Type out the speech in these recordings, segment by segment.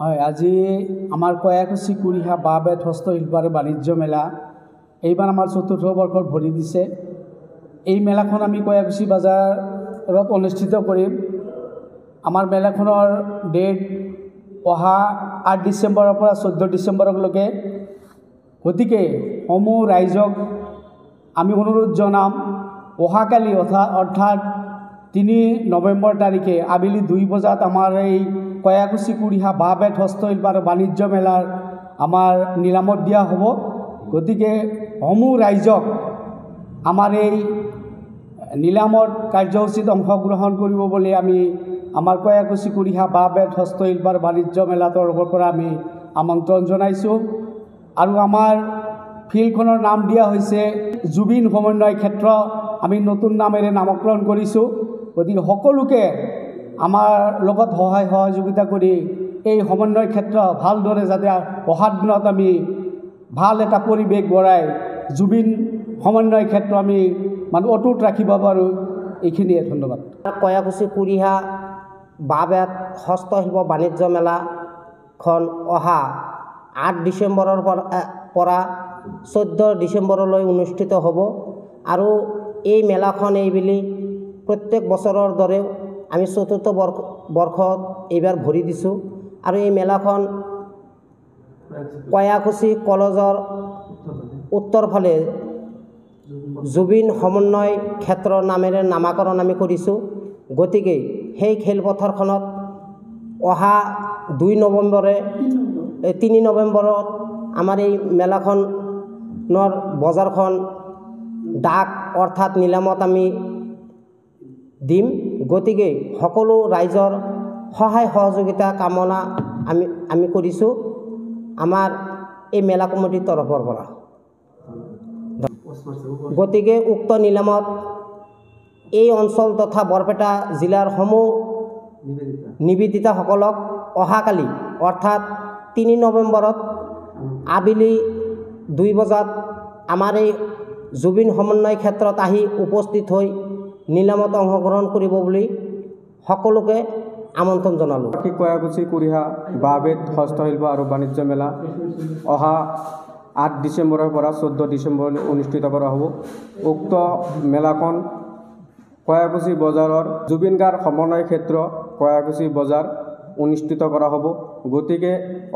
হয়, আজি আমাৰ কয়াকুছি কুৰিহা বাঁহ বেত হস্তশিল্প আৰু বাণিজ্য মেলা এইবাৰ আমাৰ ৪ৰ্থ বৰ্ষত ভৰি দিছে। এই মেলাখন আমি কয়াকুছি বাজাৰত অনুষ্ঠিত কৰিম। আমাৰ মেলাখনৰ ডেট অহা ৮ ডিচেম্বৰৰ পৰা 14 ডিচেম্বৰলৈকে। গতিকে সমূহ ৰাইজক আমি অনুৰোধ জনাম, অহাকালি অৰ্থাৎ ৩ নৱেম্বৰ তাৰিখে আবেলি 2 বজাত আমাৰ এই কয়াকুছি কুৰিহা বাঁহ বেত হস্তশিল্প আৰু বাণিজ্য মেলাৰ আমাৰ নিলামত দিয়া হ'ব। গতিকে সমূহ ৰাইজক আমাৰ এই নিলামত কাৰ্যসূচীত অংশগ্ৰহণ কৰিব বুলি আমি আমাৰ কয়াকুছি কুৰিহা বাঁহ বেত হস্তশিল্প আৰু বাণিজ্য মেলা তৰফৰ পৰা আমি আমন্ত্ৰণ জনাইছোঁ। আৰু আমাৰ ফিল্ডখনৰ নাম দিয়া হৈছে জুবিন সমন্বয় ক্ষেত্ৰ। আমি নতুন নামেৰে নামকৰণ কৰিছোঁ। গতিকে সকলোকে আমাৰ লগত সহায় সহযোগিতা কৰি এই সমন্বয় ক্ষেত্ৰ ভালদৰে যাতে অহা দিনত আমি ভাল এটা পৰিৱেশ গঢ়াই জুবিন সমন্বয় ক্ষেত্ৰ আমি অটুট ৰাখিব পাৰোঁ। এইখিনিয়ে, ধন্যবাদ। কয়াকুছি কুৰিহা বাঁহ বেত হস্তশিল্প বাণিজ্য মেলাখন অহা ৮ ডিচেম্বৰৰ পৰা 14 ডিচেম্বৰলৈ অনুষ্ঠিত হ'ব। আৰু এই মেলাখন এইবেলি প্ৰত্যেক বছৰৰ দৰে আমি ৪ৰ্থ বৰ্ষত এইবাৰ ভৰি দিছোঁ। আৰু এই মেলাখন কয়াকুছি কলেজৰ উত্তৰ ফালে জুবিন সমন্বয় ক্ষেত্ৰ নামেৰে নামাকৰণ আমি কৰিছোঁ। গতিকে সেই খেলপথাৰখনত অহা 3 নৱেম্বৰত আমাৰ এই মেলাখনৰ বজাৰখন ডাক অৰ্থাৎ নিলামত আমি দিম। গতিকে সকলো ৰাইজৰ সহায় সহযোগিতা কামনা আমি কৰিছোঁ আমাৰ এই মেলা কমিটিৰ তৰফৰ পৰা। গতিকে উক্ত নিলামত এই অঞ্চল তথা বৰপেটা জিলাৰ সমূহ নিবেদিতাসকলক অহাকালি অৰ্থাৎ 3 নৱেম্বৰত আবেলি 2 বজাত আমাৰ এই জুবিন সমন্বয় ক্ষেত্ৰত আহি উপস্থিত হৈ নিলামত অংশগ্ৰহণ কৰিব বুলি সকলোকে আমন্ত্ৰণ জনালোঁ। কয়াকুছি কুৰিহা বাঁহ বেত হস্তশিল্প আৰু বাণিজ্য মেলা অহা ৮ ডিচেম্বৰৰ পৰা 14 ডিচেম্বৰলৈ অনুষ্ঠিত কৰা হ'ব। উক্ত মেলাখন কয়াকুছি বজাৰৰ জুবিন গাৰ্গ সমন্বয় ক্ষেত্ৰ কয়াকুছি বজাৰ অনুষ্ঠিত কৰা হ'ব। গতিকে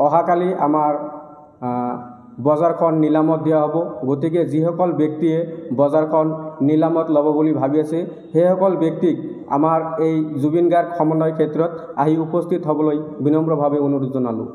অহাকালি আমাৰ বজাৰখন নিলামত দিয়া হ'ব। গতিকে যিসকল ব্যক্তিয়ে বজাৰখন নিলামত ল'ব বুলি ভাবি আছে সেইসকল ব্যক্তিক আমাৰ এই জুবিন গাৰ্গ সমন্বয় ক্ষেত্ৰত আহি উপস্থিত হ'বলৈ বিনম্ৰভাৱে অনুৰোধ জনালোঁ।